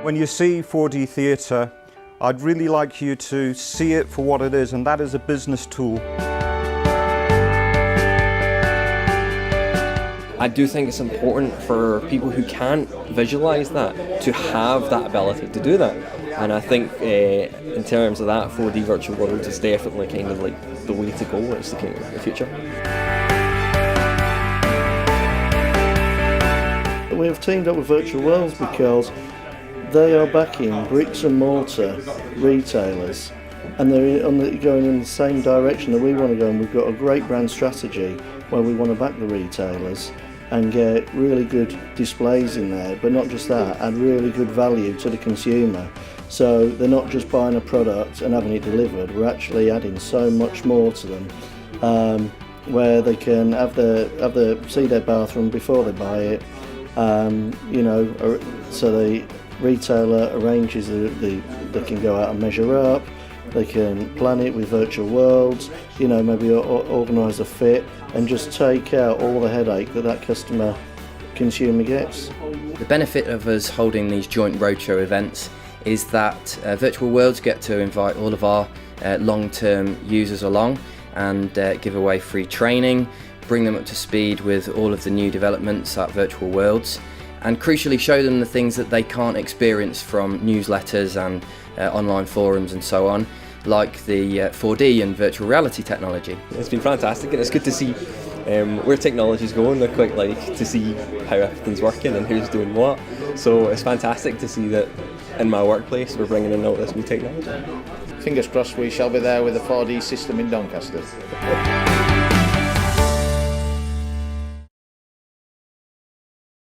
When you see 4D theatre, I'd really like you to see it for what it is, and that is a business tool. I do think it's important for people who can't visualise that to have that ability to do that. And I think in terms of that, 4D virtual worlds is definitely kind of like the way to go. It's the kind of the future. We have teamed up with Virtual Worlds because they are backing bricks and mortar retailers, and they're going in the same direction that we want to go, and we've got a great brand strategy where we want to back the retailers and get really good displays in there, but not just that, add really good value to the consumer. So they're not just buying a product and having it delivered, we're actually adding so much more to them, where they can see their bathroom before they buy it, so the retailer arranges they can go out and measure up, they can plan it with virtual worlds, maybe organise a fit and just take out all the headache that consumer gets. The benefit of us holding these joint roadshow events is that Virtual Worlds get to invite all of our long-term users along and give away free training, bring them up to speed with all of the new developments at Virtual Worlds, and crucially show them the things that they can't experience from newsletters and online forums and so on, like the 4D and virtual reality technology. It's been fantastic, and it's good to see where technology's going. I quite like to see how everything's working and who's doing what. So it's fantastic to see that in my workplace we're bringing in all this new technology. Fingers crossed we shall be there with a 4D system in Doncaster.